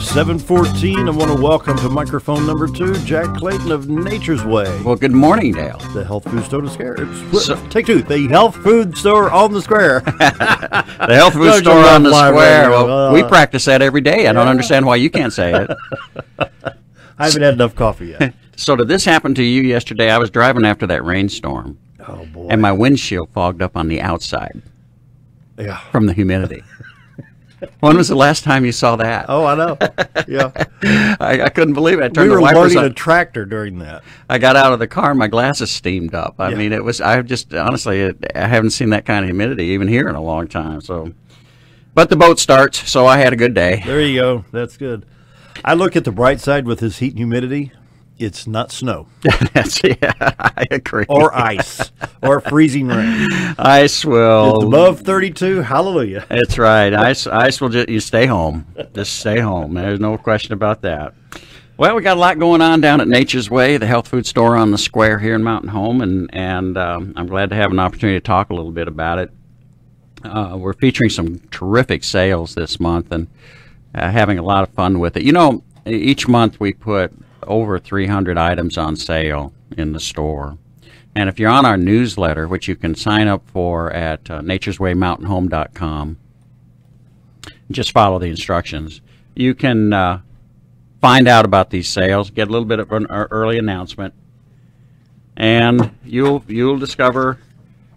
7:14. I want to welcome to microphone number 2, Jack Clayton of Nature's Way. Well, good morning, Dale. The health food store on the square. Take two. The health food store on the square. The health food store on the square. Well, we practice that every day. I don't understand why you can't say it. I haven't had enough coffee yet. So did this happen to you yesterday? I was driving after that rainstorm. Oh, boy. And my windshield fogged up on the outside. Yeah. From the humidity. When was the last time you saw that? Oh, I know. Yeah. I couldn't believe it. I turned we were the wipers loading on. a tractor during that. I got out of the car and my glasses steamed up. I mean, it was, I just, honestly, I haven't seen that kind of humidity even here in a long time. So, but the boat starts, so I had a good day. There you go. That's good. I look at the bright side with this heat and humidity. It's not snow. Yeah, I agree. Or ice. Or freezing rain. Ice will. It's above 32. Hallelujah. That's right. Ice will just, you stay home. Just stay home. There's no question about that. Well, we got a lot going on down at Nature's Way, the health food store on the square here in Mountain Home, and I'm glad to have an opportunity to talk a little bit about it. We're featuring some terrific sales this month and having a lot of fun with it. You know, each month we put over 300 items on sale in the store. And if you're on our newsletter, which you can sign up for at natureswaymountainhome.com, just follow the instructions. You can find out about these sales, get a little bit of an early announcement, and you'll discover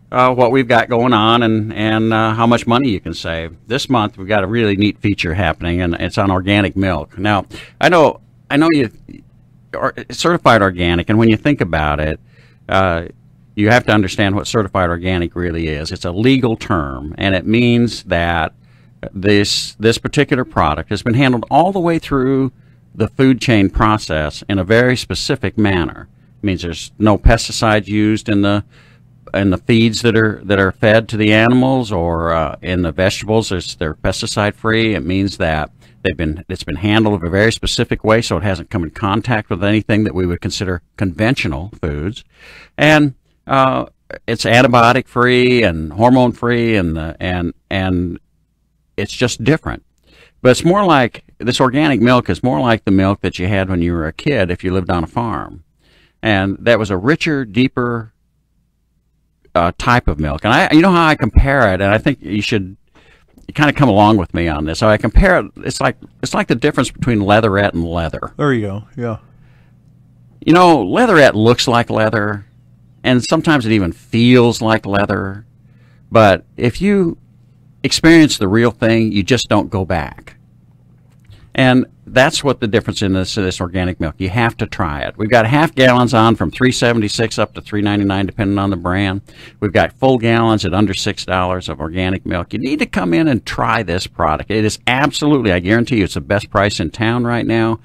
what we've got going on and how much money you can save. This month we've got a really neat feature happening, and it's on organic milk. Now, I know you. Certified organic, and when you think about it, you have to understand what certified organic really is. It's a legal term, and it means that this particular product has been handled all the way through the food chain process in a very specific manner. It means there's no pesticides used in the feeds that are fed to the animals, or in the vegetables. They're pesticide free. It means that it's been handled in a very specific way, so it hasn't come in contact with anything that we would consider conventional foods, and it's antibiotic free and hormone free, and it's just different. But it's more like, this organic milk is more like the milk that you had when you were a kid if you lived on a farm, and that was a richer, deeper type of milk. And you know how I compare it, and I think you should kind of come along with me on this. So I compare it. It's like the difference between leatherette and leather. There you go. Yeah. You know, leatherette looks like leather, and sometimes it even feels like leather. But if you experience the real thing, you just don't go back. And that's what the difference in this organic milk. You have to try it. We've got half gallons on from $3.76 up to $3.99, depending on the brand. We've got full gallons at under $6 of organic milk. You need to come in and try this product. It is absolutely, I guarantee you, it's the best price in town right now.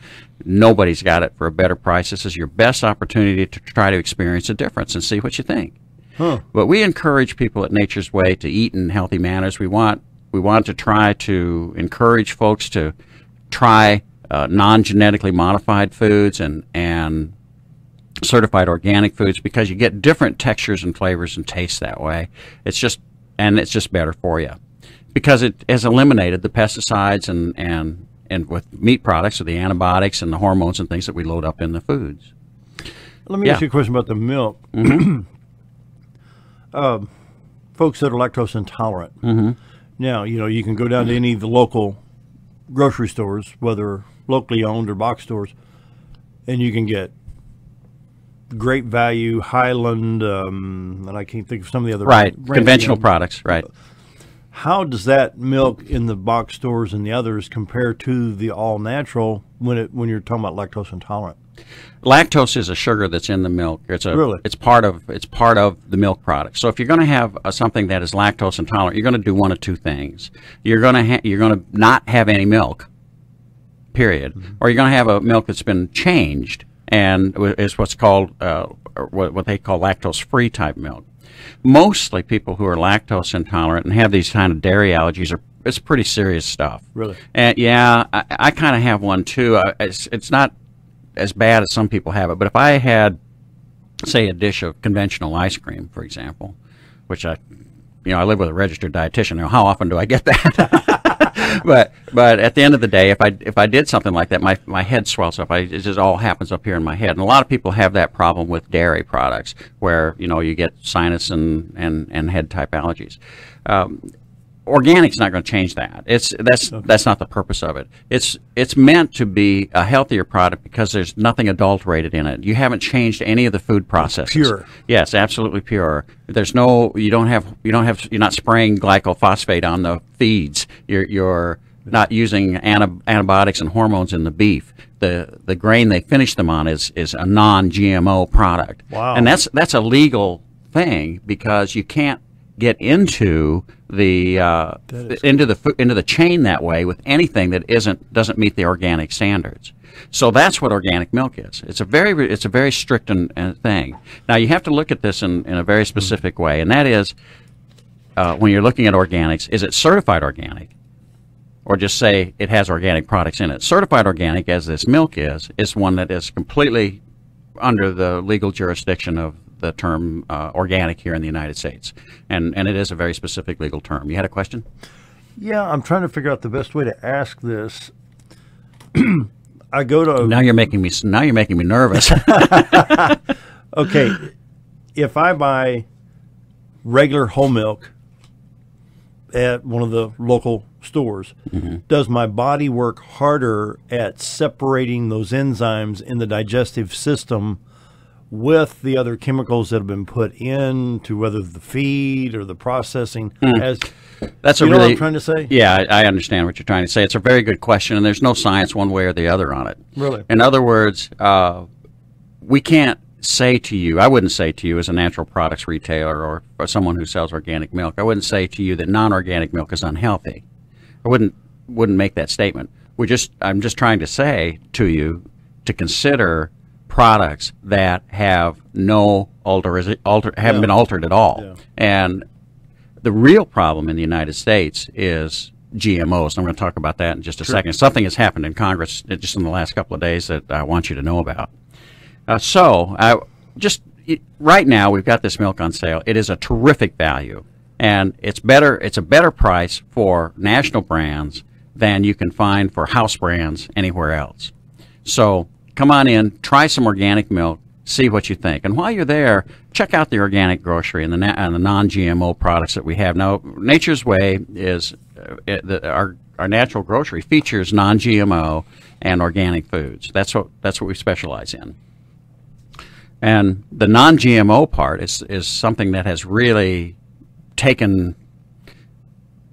Nobody's got it for a better price. This is your best opportunity to try to experience a difference and see what you think. Huh. But we encourage people at Nature's Way to eat in healthy manners. We want to try to encourage folks to try non-genetically modified foods and certified organic foods, because you get different textures and flavors and tastes that way. It's just better for you, because it has eliminated the pesticides and with meat products, or the antibiotics and the hormones and things that we load up in the foods. Let me ask you a question about the milk. Mm-hmm. Folks that are lactose intolerant. Mm-hmm. Now, you can go down to any of the local grocery stores, whether locally owned or box stores, and you can get Great Value, Highland, and I can't think of some of the other brands, conventional products. Right. How does that milk in the box stores and the others compare to the all natural when you're talking about lactose intolerant? Lactose is a sugar that's in the milk. Really? It's part of the milk product. So if you're going to have something that is lactose intolerant, you're going to do one of two things. You're going to not have any milk, period, or you're going to have a milk that's been changed and is what's called what they call lactose-free type milk. Mostly people who are lactose intolerant and have these kind of dairy allergies it's pretty serious stuff. Really? And yeah, I kind of have one too. It's not as bad as some people have it, but if I had, say, a dish of conventional ice cream, for example, which I live with a registered dietitian. How often do I get that? but But at the end of the day, if I did something like that, my head swells up. It just all happens up here in my head. And a lot of people have that problem with dairy products, where you get sinus and head type allergies. Organic's not going to change that. That's not the purpose of it. It's meant to be a healthier product because there's nothing adulterated in it. You haven't changed any of the food processes. Pure. Yes, absolutely pure. There's no. You're not spraying glycophosphate on the feeds. You're not using antibiotics and hormones in the beef. The grain they finish them on is a non-GMO product. Wow. And that's a legal thing because you can't get into the chain that way with anything that doesn't meet the organic standards. So that's what organic milk is. It's a very strict thing. Now you have to look at this in a very specific way, and that is when you're looking at organics, is it certified organic, or just say it has organic products in it? Certified organic, as this milk is one that is completely under the legal jurisdiction of the term organic here in the United States, and it is a very specific legal term. You had a question? Yeah, I'm trying to figure out the best way to ask this. I go to now you're making me nervous. Okay, if I buy regular whole milk at one of the local stores, does my body work harder at separating those enzymes in the digestive system with the other chemicals that have been put into whether the feed or the processing? That's what I'm trying to say? Yeah, I understand what you're trying to say. It's a very good question, and there's no science one way or the other on it. Really? In other words, we can't say to you, I wouldn't say to you as a natural products retailer or someone who sells organic milk, I wouldn't say to you that non-organic milk is unhealthy. I wouldn't make that statement. I'm just trying to say to you to consider products that have haven't been altered at all. Yeah. And the real problem in the United States is GMOs. And I'm going to talk about that in just a second. Something has happened in Congress just in the last couple of days that I want you to know about. Right now we've got this milk on sale. It is a terrific value, and it's a better price for national brands than you can find for house brands anywhere else. So come on in, try some organic milk, see what you think. And while you're there, check out the organic grocery and the non-GMO products that we have. Now, Nature's Way is our natural grocery features non-GMO and organic foods. That's what we specialize in. And the non-GMO part is something that has really getting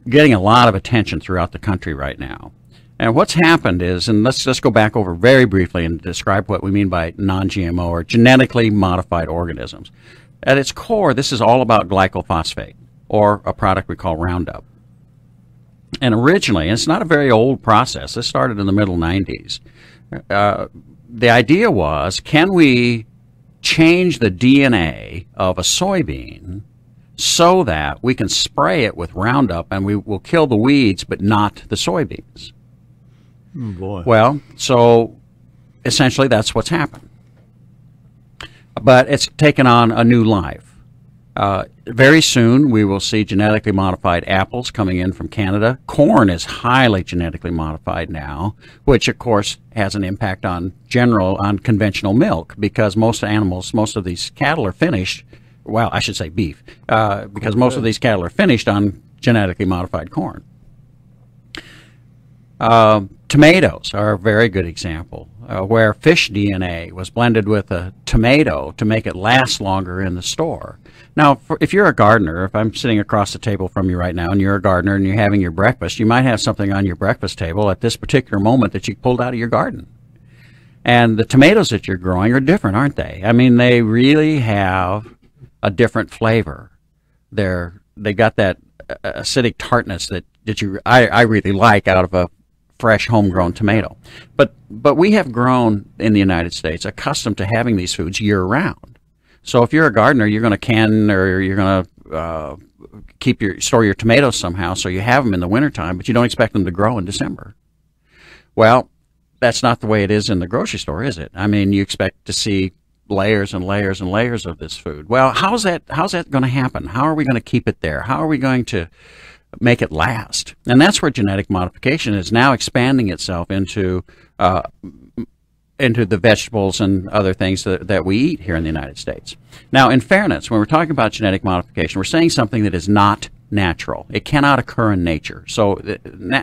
a lot of attention throughout the country right now. And what's happened is, and let's just go back over very briefly and describe what we mean by non-GMO, or genetically modified organisms. At its core, this is all about glycophosphate, or a product we call Roundup. And originally, and it's not a very old process, this started in the middle 90s, the idea was, can we change the DNA of a soybean so that we can spray it with Roundup and we will kill the weeds but not the soybeans? Oh boy. Well, so essentially that's what's happened. But it's taken on a new life. Very soon we will see genetically modified apples coming in from Canada. Corn is highly genetically modified now, which of course has an impact on conventional milk, because most of these cattle are finished, well, I should say beef, because most of these cattle are finished on genetically modified corn. Tomatoes are a very good example, where fish DNA was blended with a tomato to make it last longer in the store. Now, if you're a gardener, if I'm sitting across the table from you right now and you're a gardener and you're having your breakfast, you might have something on your breakfast table at this particular moment that you pulled out of your garden. And the tomatoes that you're growing are different, aren't they? I mean, they really have a different flavor. They got that acidic tartness that I really like out of a fresh homegrown tomato. But we have grown in the United States accustomed to having these foods year round. So if you're a gardener, you're going to can, or you're going to store your tomatoes somehow so you have them in the wintertime, but you don't expect them to grow in December. Well, that's not the way it is in the grocery store, is it? I mean, you expect to see layers and layers and layers of this food. Well, how's that going to happen? How are we going to keep it there? How are we going to make it last. And that's where genetic modification is now expanding itself into the vegetables and other things that we eat here in the United States. Now, in fairness, when we're talking about genetic modification, we're saying something that is not natural. It cannot occur in nature. So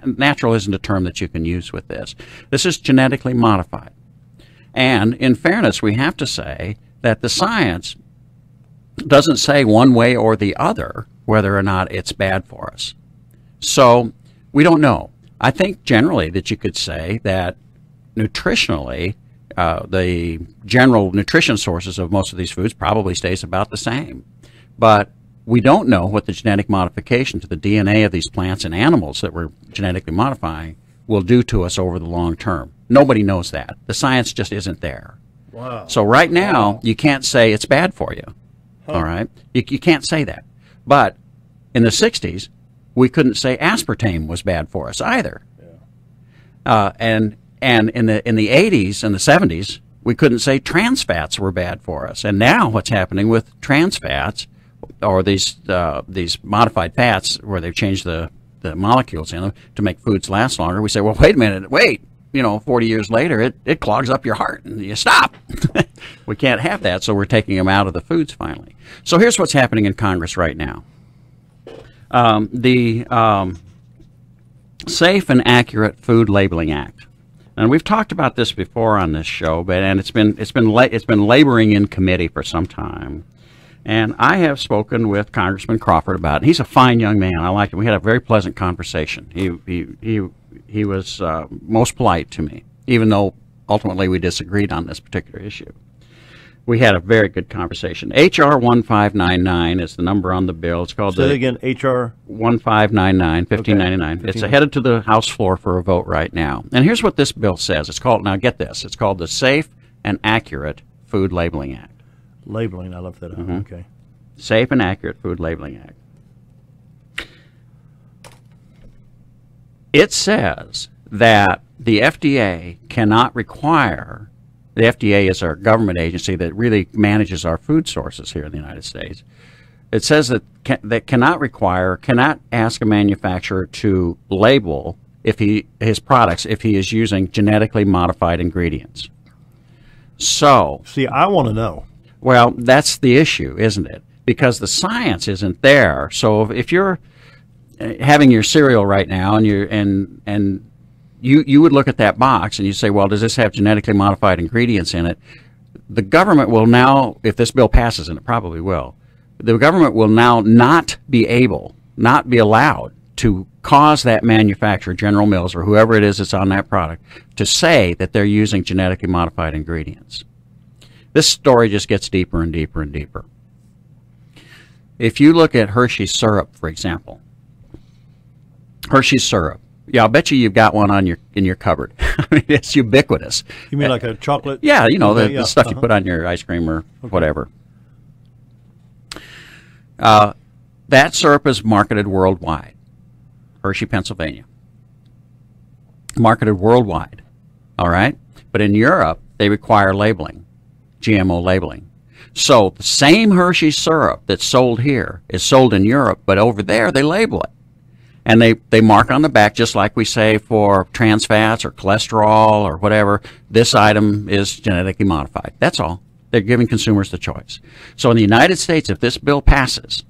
natural isn't a term that you can use with this. This is genetically modified. And in fairness, we have to say that the science doesn't say one way or the other whether or not it's bad for us. So we don't know. I think generally that you could say that nutritionally, the general nutrition sources of most of these foods probably stays about the same. But we don't know what the genetic modification to the DNA of these plants and animals that we're genetically modifying will do to us over the long term. Nobody knows that. The science just isn't there. Wow. So right now, you can't say it's bad for you. Huh. All right? You can't say that. But in the 60s, we couldn't say aspartame was bad for us either. Yeah. And in the 80s and the 70s, we couldn't say trans fats were bad for us. And now what's happening with trans fats, or these modified fats where they've changed the molecules in them to make foods last longer, we say, well, wait a minute, 40 years later, it clogs up your heart and you stop. We can't have that, so we're taking them out of the foods finally. So here's what's happening in Congress right now. The Safe and Accurate Food Labeling Act. And we've talked about this before on this show, and it's been laboring in committee for some time. And I have spoken with Congressman Crawford about it. He's a fine young man. I like him. We had a very pleasant conversation. He was most polite to me, even though ultimately we disagreed on this particular issue. We had a very good conversation. H.R. 1599 is the number on the bill. It's called again, H.R. 1599, 1599. Okay. It's headed to the House floor for a vote right now. And here's what this bill says. It's called, now get this, it's called the Safe and Accurate Food Labeling Act. Labeling, I left that out. Mm-hmm. Okay. Safe and Accurate Food Labeling Act. It says that the FDA cannot require, the FDA is our government agency that really manages our food sources here in the United States. It says that cannot ask a manufacturer to label his products if he is using genetically modified ingredients. So, see, I want to know. Well, that's the issue, isn't it? Because the science isn't there. So if you're having your cereal right now and you would look at that box and you say, well, does this have genetically modified ingredients in it? The government will now, if this bill passes, and it probably will, the government will now not be allowed to cause that manufacturer, General Mills or whoever it is that's on that product, to say that they're using genetically modified ingredients. This story just gets deeper and deeper and deeper. If you look at Hershey's syrup, for example, Hershey's syrup, yeah, I'll bet you've got one in your cupboard. I mean, it's ubiquitous. You mean like a chocolate? Yeah, the stuff you put on your ice cream or whatever. That syrup is marketed worldwide. Hershey, Pennsylvania. Marketed worldwide. All right? But in Europe, they require labeling. GMO labeling. So the same Hershey syrup that's sold here is sold in Europe, but over there they label it. And they mark on the back, just like we say for trans fats or cholesterol or whatever, this item is genetically modified. That's all. They're giving consumers the choice. So in the United States, if this bill passes,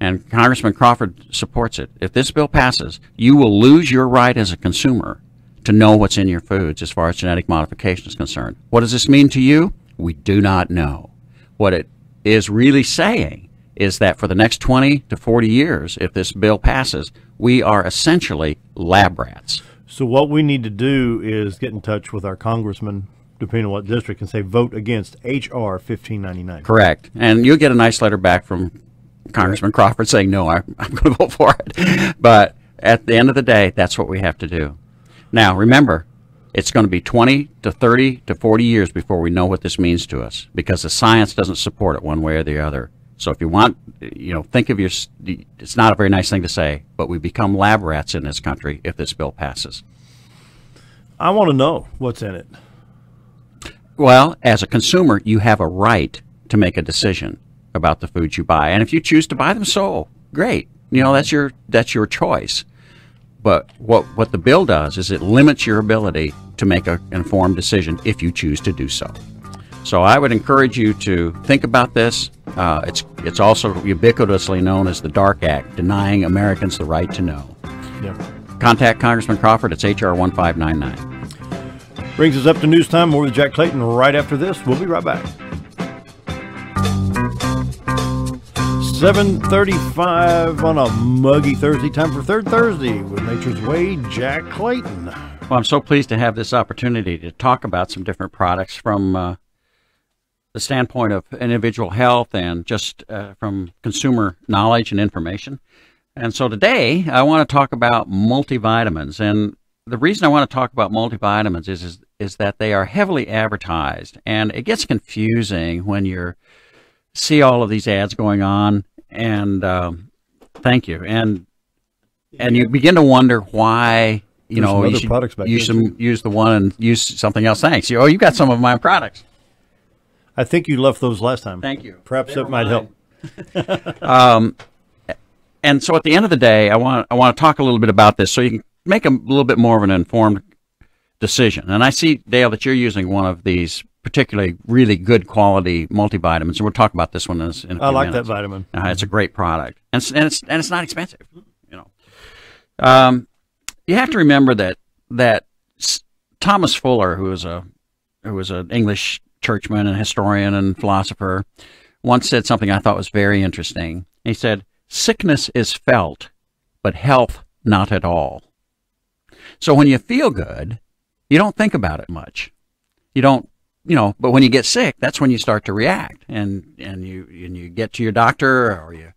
and Congressman Crawford supports it, if this bill passes, you will lose your right as a consumer to know what's in your foods as far as genetic modification is concerned. What does this mean to you? We do not know. What it is really saying is that for the next 20 to 40 years, if this bill passes, we are essentially lab rats. So what we need to do is get in touch with our congressman, depending on what district, and say vote against H.R. 1599. Correct. And you'll get a nice letter back from Congressman Crawford saying, no, I'm going to vote for it. But at the end of the day, that's what we have to do. Now, remember, it's going to be 20 to 30 to 40 years before we know what this means to us, because the science doesn't support it one way or the other. So if you want, think of it's not a very nice thing to say, but we become lab rats in this country if this bill passes. I want to know what's in it. Well, as a consumer, you have a right to make a decision about the foods you buy. And if you choose to buy them, so great. You know, that's your choice. But what the bill does is it limits your ability to make an informed decision if you choose to do so. So I would encourage you to think about this. It's also ubiquitously known as the Dark Act, denying Americans the right to know. Yeah. Contact Congressman Crawford. It's H.R. 1599. Brings us up to news time. More with Jack Clayton right after this. We'll be right back. 7:35 on a muggy Thursday. Time for Third Thursday with Nature's Way, Jack Clayton. Well, I'm so pleased to have this opportunity to talk about some different products from the standpoint of individual health and just from consumer knowledge and information. And so today I want to talk about multivitamins. And the reason I want to talk about multivitamins is that they are heavily advertised, and it gets confusing when you see all of these ads going on. And thank you. And you begin to wonder why you should use the one and use something else. Thanks. You got some of my products. I think you left those last time. Thank you. Perhaps that might help. And so at the end of the day, I want to talk a little bit about this so you can make a little bit more of an informed decision. And I see, Dale, that you're using one of these particularly really good quality multivitamins, and we'll talk about this one in a few minutes. I like that vitamin. It's a great product, and it's not expensive. You know, you have to remember that Thomas Fuller, who was an English churchman and historian and philosopher, once said something I thought was very interesting. He said, "Sickness is felt, but health not at all." So when you feel good, you don't think about it much. You don't. But when you get sick, that's when you start to react, and you get to your doctor, or you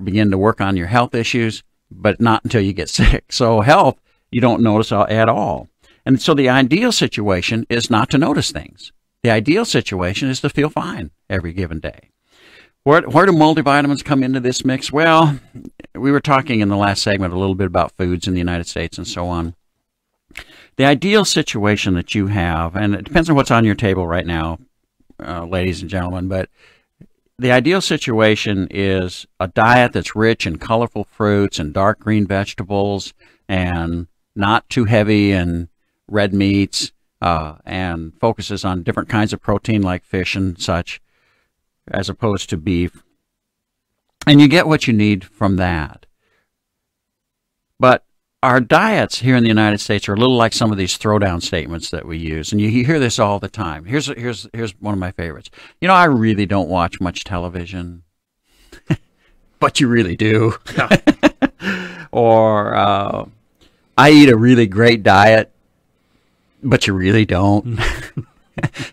begin to work on your health issues, but not until you get sick. So health, you don't notice at all. And so the ideal situation is not to notice things. The ideal situation is to feel fine every given day. Where do multivitamins come into this mix? Well, we were talking in the last segment a little bit about foods in the United States and so on. The ideal situation that you have, and it depends on what's on your table right now, ladies and gentlemen, but the ideal situation is a diet that's rich in colorful fruits and dark green vegetables and not too heavy in red meats, and focuses on different kinds of protein like fish and such, as opposed to beef. And you get what you need from that. But our diets here in the United States are a little like some of these throwdown statements that we use, and you hear this all the time. Here's one of my favorites. I really don't watch much television, but you really do. Yeah. Or I eat a really great diet, but you really don't.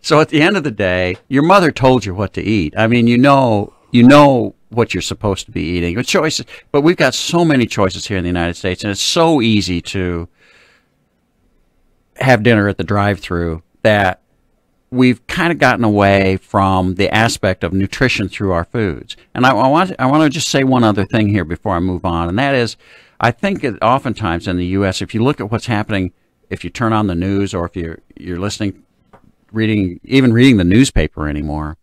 So at the end of the day, your mother told you what to eat. I mean, you know what you're supposed to be eating. With choices, but we've got so many choices here in the United States, and it's so easy to have dinner at the drive-thru that we've kind of gotten away from the aspect of nutrition through our foods. And I want to just say one other thing here before I move on, and that is, I think that oftentimes in the U.S., if you look at what's happening, if you turn on the news or if you're listening, even reading the newspaper anymore,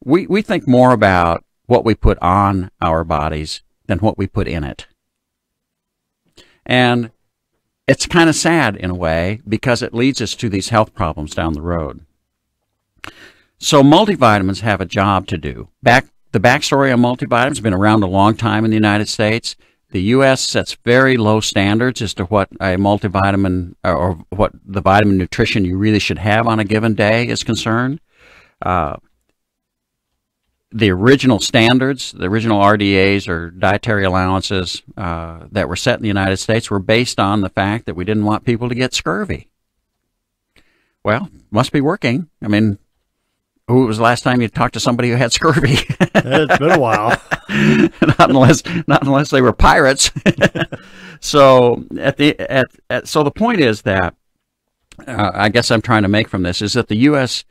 we think more about what we put on our bodies than what we put in it. And it's kind of sad in a way because it leads us to these health problems down the road. So multivitamins have a job to do. The backstory on multivitamins has been around a long time in the United States. The U.S. sets very low standards as to what a multivitamin or what the vitamin nutrition you really should have on a given day is concerned. The original standards, the original RDAs or dietary allowances that were set in the United States were based on the fact that we didn't want people to get scurvy. Well, must be working. I mean, who was the last time you talked to somebody who had scurvy? It's been a while. not unless they were pirates. So so the point is that I guess I'm trying to make from this is that the U.S.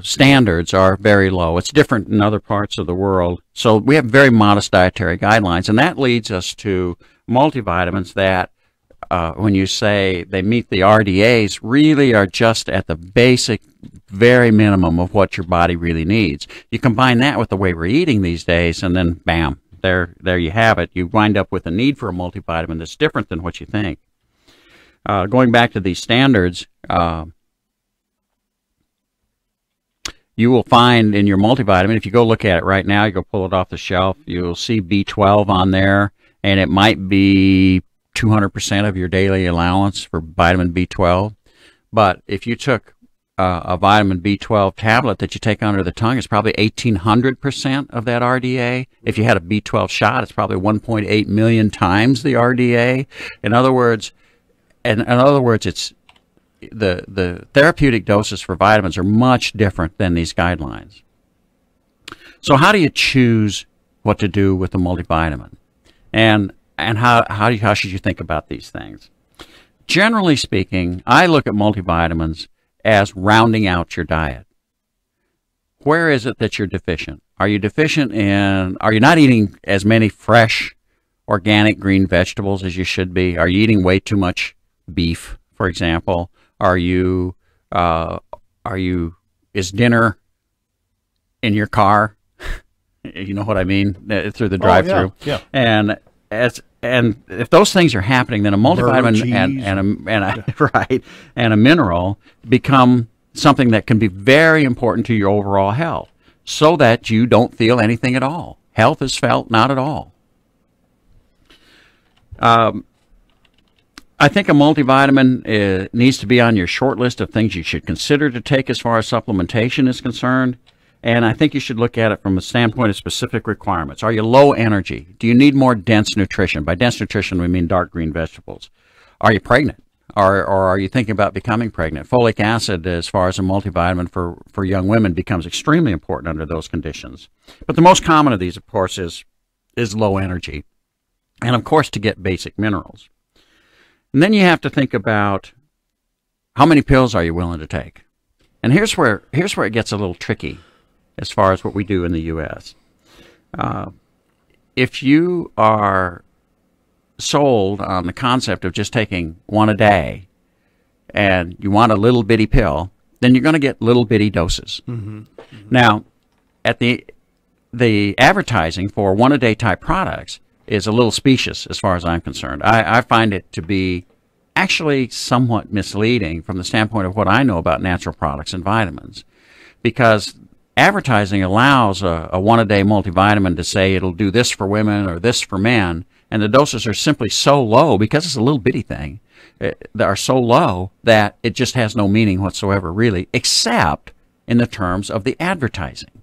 Standards are very low. It's different in other parts of the world. So we have very modest dietary guidelines, and that leads us to multivitamins that, when you say they meet the RDAs, really are just at the basic, very minimum of what your body really needs. You combine that with the way we're eating these days, and then bam, there you have it. You wind up with a need for a multivitamin that's different than what you think. Going back to these standards, you will find in your multivitamin, if you go look at it right now, you go pull it off the shelf, you'll see B12 on there, and it might be 200% of your daily allowance for vitamin B12. But if you took a vitamin B12 tablet that you take under the tongue, it's probably 1,800% of that RDA. If you had a B12 shot, it's probably 1.8 million times the RDA. In other words, it's the therapeutic doses for vitamins are much different than these guidelines. So how do you choose what to do with the multivitamin? And how should you think about these things? Generally speaking, I look at multivitamins as rounding out your diet. Where is it that you're deficient? Are you not eating as many fresh, organic green vegetables as you should be? Are you eating way too much beef, for example? Is dinner in your car? You know what I mean? Through the drive-through. Oh, yeah. And if those things are happening, then a multivitamin and a mineral become something that can be very important to your overall health, so that you don't feel anything at all. Health is felt not at all. I think a multivitamin needs to be on your short list of things you should consider to take as far as supplementation is concerned. And I think you should look at it from a standpoint of specific requirements. Are you low energy? Do you need more dense nutrition? By dense nutrition, we mean dark green vegetables. Are you pregnant? Or are you thinking about becoming pregnant? Folic acid, as far as a multivitamin for young women, becomes extremely important under those conditions. But the most common of these, of course, is low energy. And, of course, to get basic minerals. And then you have to think about how many pills are you willing to take. And here's where it gets a little tricky as far as what we do in the U.S. If you are sold on the concept of just taking one a day and you want a little bitty pill, then you're going to get little bitty doses. Mm-hmm. Mm-hmm. Now, at the advertising for one-a-day type products is a little specious as far as I'm concerned. I find it to be actually somewhat misleading from the standpoint of what I know about natural products and vitamins, because advertising allows a one-a-day multivitamin to say it'll do this for women or this for men, and the doses are simply so low, because it's a little bitty thing, they are so low that it just has no meaning whatsoever, really, except in the terms of the advertising.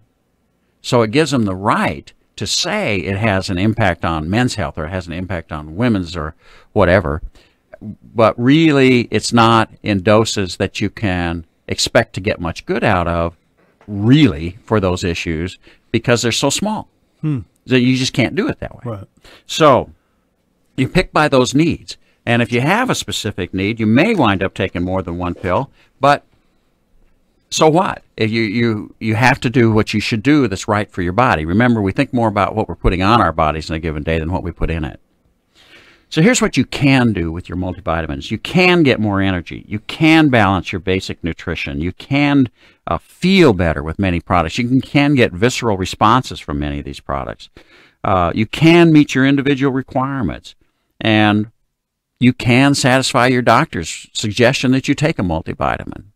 So it gives them the right to say it has an impact on men's health or it has an impact on women's or whatever, but really it's not in doses that you can expect to get much good out of, really, for those issues, because they're so small. So you just can't do it that way. Right. So you pick by those needs. And if you have a specific need, you may wind up taking more than one pill, but so what? If you have to do what you should do that's right for your body. Remember, we think more about what we're putting on our bodies in a given day than what we put in it. So here's what you can do with your multivitamins. You can get more energy. You can balance your basic nutrition. You can feel better with many products. You can get visceral responses from many of these products. You can meet your individual requirements. And you can satisfy your doctor's suggestion that you take a multivitamin.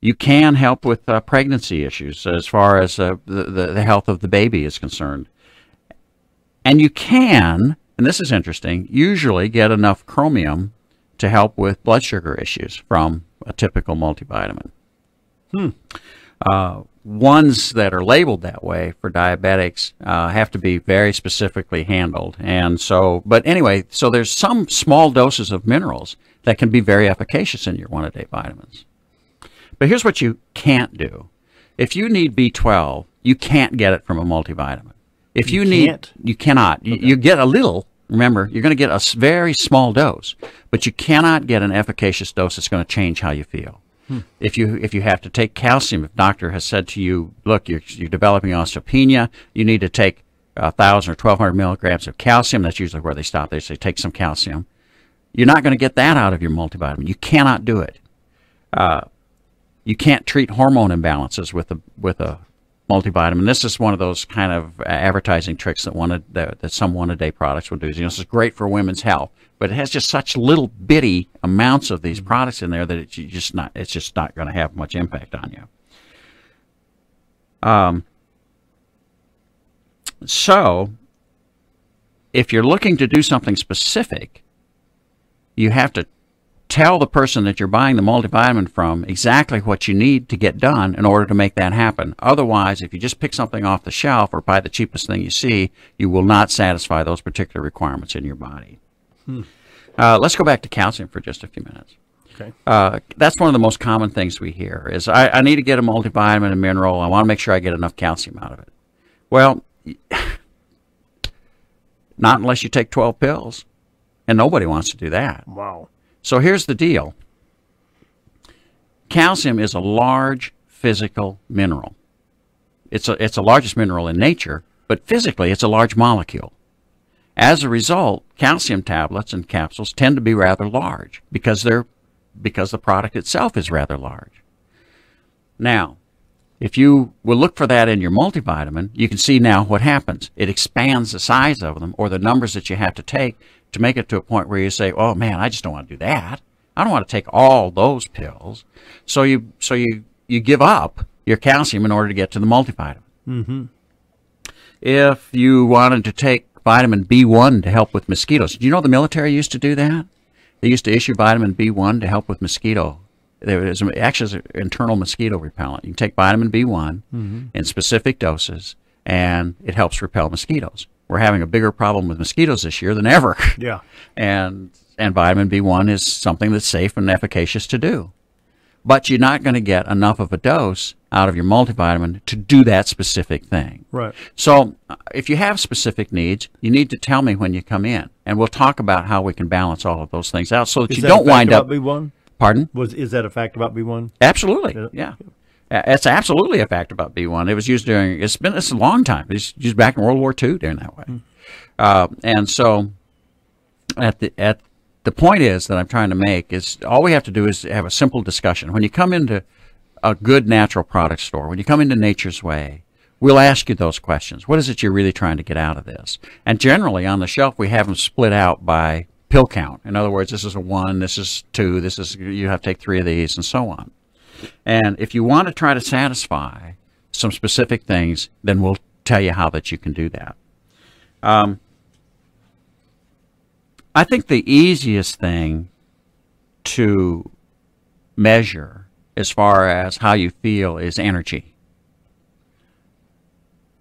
You can help with pregnancy issues as far as the health of the baby is concerned. And you can, and this is interesting, usually get enough chromium to help with blood sugar issues from a typical multivitamin. Ones that are labeled that way for diabetics have to be very specifically handled. And so, but anyway, so there's some small doses of minerals that can be very efficacious in your one-a-day vitamins. But here's what you can't do. If you need B12, you can't get it from a multivitamin. If you cannot. Okay. You get a little. Remember, you're going to get a very small dose, but you cannot get an efficacious dose that's going to change how you feel. If you have to take calcium, if doctor has said to you, look, you're developing osteopenia, you need to take 1,000 or 1,200 milligrams of calcium. That's usually where they stop. They say take some calcium. You're not going to get that out of your multivitamin. You cannot do it. You can't treat hormone imbalances with a multivitamin. This is one of those kind of advertising tricks that some one-a-day products will do. You know, this is great for women's health, but it has just such little bitty amounts of these products in there that it's just not going to have much impact on you. So, if you're looking to do something specific, you have to tell the person that you're buying the multivitamin from exactly what you need to get done in order to make that happen. Otherwise, if you just pick something off the shelf or buy the cheapest thing you see, you will not satisfy those particular requirements in your body. Let's go back to calcium for just a few minutes. Okay. That's one of the most common things we hear is, I need to get a multivitamin and mineral. I want to make sure I get enough calcium out of it. Well, not unless you take 12 pills, and nobody wants to do that. Wow. So here's the deal. Calcium is a large physical mineral. It's the largest mineral in nature, but physically it's a large molecule. As a result, calcium tablets and capsules tend to be rather large because the product itself is rather large. Now, if you will look for that in your multivitamin, you can see now what happens. It expands the size of them, or the numbers that you have to take, to make it to a point where you say, oh man, I just don't want to do that. I don't want to take all those pills. So you give up your calcium in order to get to the multivitamin. Mm-hmm. If you wanted to take vitamin B1 to help with mosquitoes, did you know the military used to do that? They used to issue vitamin B1 to help with mosquito. There is actually an internal mosquito repellent. You can take vitamin B1 in specific doses, and it helps repel mosquitoes. We're having a bigger problem with mosquitoes this year than ever. Yeah. And vitamin B1 is something that's safe and efficacious to do. But you're not going to get enough of a dose out of your multivitamin to do that specific thing. Right. So if you have specific needs, you need to tell me when you come in, and we'll talk about how we can balance all of those things out so that you don't wind up. B1? Pardon? Is that a fact about B1? Absolutely. Yeah. It's absolutely a fact about B1. It was used it's a long time. It was used back in World War II during that way. And so the point is that I'm trying to make is all we have to do is have a simple discussion. When you come into a good natural product store, when you come into Nature's Way, we'll ask you those questions. What is it you're really trying to get out of this? And generally on the shelf we have them split out by pill count. In other words, this is a 1, this is 2, this is, you have to take 3 of these, and so on. And if you want to try to satisfy some specific things, then we'll tell you how that you can do that. I think the easiest thing to measure as far as how you feel is energy.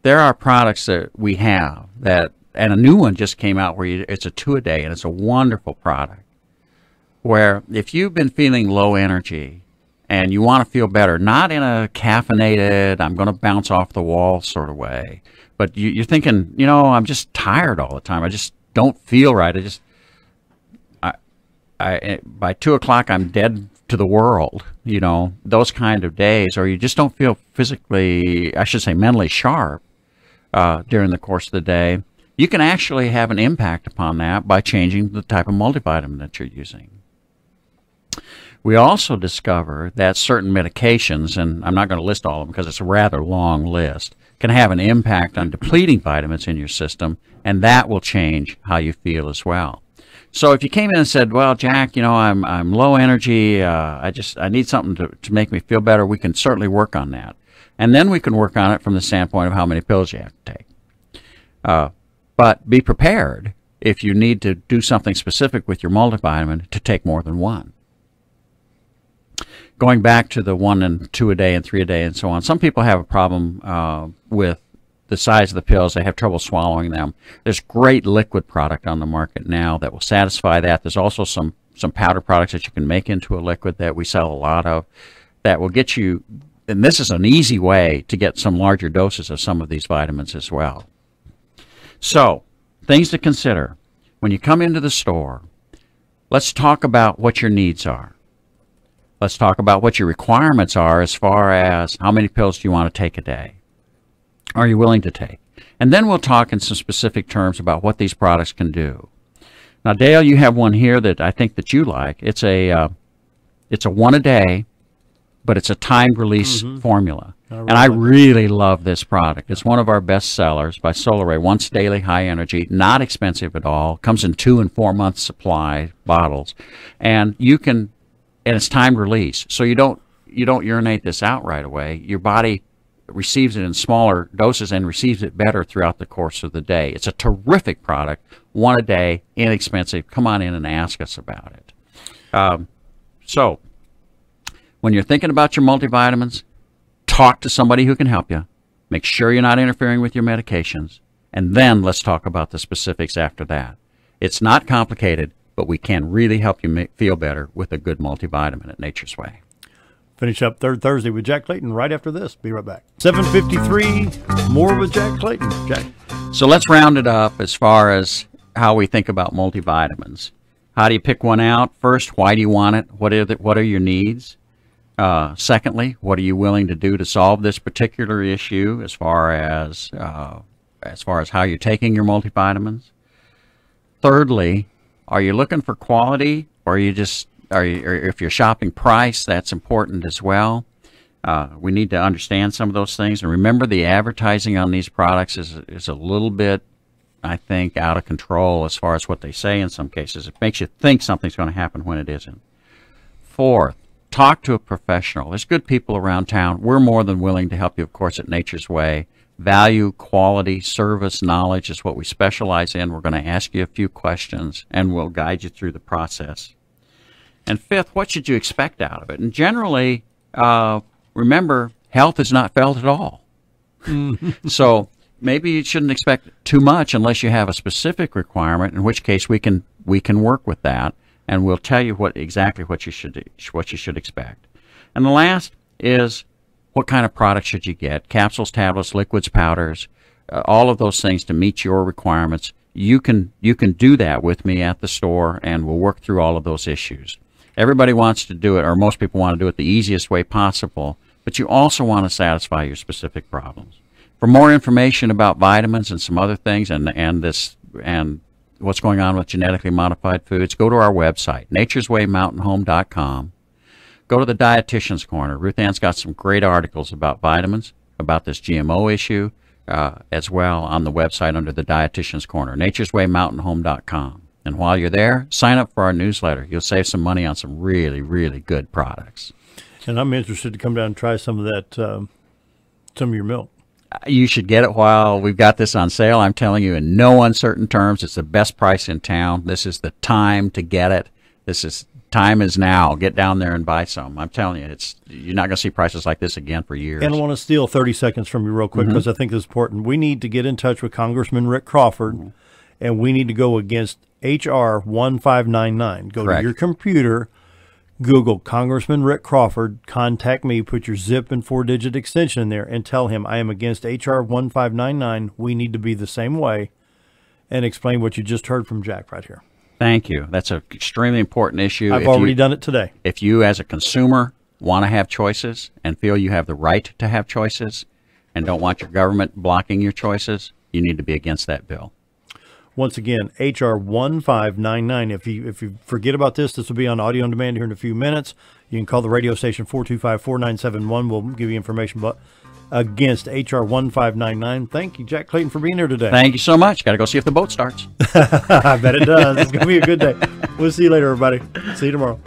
There are products that we have that, and a new one just came out where it's a 2-a-day, and it's a wonderful product, where if you've been feeling low energy and you want to feel better, not in a caffeinated, I'm going to bounce off the wall sort of way, but you're thinking, you know, I'm just tired all the time. I just don't feel right. By 2 o'clock, I'm dead to the world, you know, those kind of days, or you just don't feel physically, I should say mentally sharp during the course of the day. You can actually have an impact upon that by changing the type of multivitamin that you're using. We also discover that certain medications, and I'm not going to list all of them because it's a rather long list, can have an impact on depleting vitamins in your system, and that will change how you feel as well. So if you came in and said, well, Jack, you know, I'm low energy, I need something to make me feel better, we can certainly work on that. And then we can work on it from the standpoint of how many pills you have to take. But be prepared if you need to do something specific with your multivitamin to take more than one. Going back to the 1 and 2 a day and 3 a day and so on, some people have a problem with the size of the pills. They have trouble swallowing them. There's great liquid product on the market now that will satisfy that. There's also some powder products that you can make into a liquid that we sell a lot of that will get you, and this is an easy way to get some larger doses of some of these vitamins as well. So, things to consider. When you come into the store, let's talk about what your needs are. Let's talk about what your requirements are as far as how many pills do you want to take a day. Are you willing to take? And then we'll talk in some specific terms about what these products can do. Now, Dale, you have one here that I think that you like. It's a 1 a day but it's a timed release formula. And I really love this product. It's one of our best sellers by Solaray. Once daily, high energy, not expensive at all. Comes in 2 and 4 month supply bottles, and it's timed release, so you don't urinate this out right away. Your body receives it in smaller doses and receives it better throughout the course of the day. It's a terrific product, one a day, inexpensive. Come on in and ask us about it. So when you're thinking about your multivitamins, talk to somebody who can help you. Make sure you're not interfering with your medications, and then let's talk about the specifics after that. It's not complicated, but we can really help you feel better with a good multivitamin at Nature's Way. Finish up Third Thursday with Jack Clayton right after this. Be right back. 7:53, more with Jack Clayton. Jack. So let's round it up as far as how we think about multivitamins. How do you pick one out? First, why do you want it? What are your needs? Secondly, what are you willing to do to solve this particular issue as far as how you're taking your multivitamins? Thirdly, are you looking for quality, or or if you're shopping price, that's important as well. We need to understand some of those things, and remember the advertising on these products is a little bit, I think, out of control as far as what they say in some cases. It makes you think something's going to happen when it isn't. Fourth, talk to a professional. There's good people around town. We're more than willing to help you, of course, at Nature's Way. Value, quality, service, knowledge is what we specialize in. We're going to ask you a few questions, and we'll guide you through the process. And fifth, what should you expect out of it? And generally, remember, health is not felt at all. So maybe you shouldn't expect too much unless you have a specific requirement, in which case we can work with that, and we'll tell you exactly what you should expect. And the last is, what kind of product should you get? Capsules, tablets, liquids, powders, all of those things to meet your requirements. You can do that with me at the store, and we'll work through all of those issues. Everybody wants to do it, or most people want to do it the easiest way possible, but you also want to satisfy your specific problems. For more information about vitamins and some other things, and what's going on with genetically modified foods, go to our website, natureswaymountainhome.com. Go to the Dietitian's Corner. Ruth Ann's got some great articles about vitamins, about this GMO issue, as well on the website under the Dietitian's Corner, natureswaymountainhome.com. And while you're there, sign up for our newsletter. You'll save some money on some really, really good products. And I'm interested to come down and try some of that, some of your milk. You should get it while we've got this on sale. I'm telling you, in no uncertain terms, it's the best price in town. This is the time to get it. Time is now. Get down there and buy some. I'm telling you, you're not going to see prices like this again for years. And I want to steal 30 seconds from you real quick, because I think this is important. We need to get in touch with Congressman Rick Crawford, and we need to go against H.R. 1599. Go Correct. to your computer, Google Congressman Rick Crawford, contact me, put your zip and 4-digit extension in there, and tell him I am against H.R. 1599. We need to be the same way, and explain what you just heard from Jack right here. Thank you. That's an extremely important issue. I've already done it today. If you, as a consumer, want to have choices and feel you have the right to have choices and don't want your government blocking your choices, you need to be against that bill. Once again, H.R. 1599. If you forget about this will be on audio on demand here in a few minutes. You can call the radio station 425-4971. We'll give you information against H.R. 1599. Thank you, Jack Clayton, for being here today. Thank you so much. Got to go see if the boat starts. I bet it does. It's going to be a good day. We'll see you later, everybody. See you tomorrow.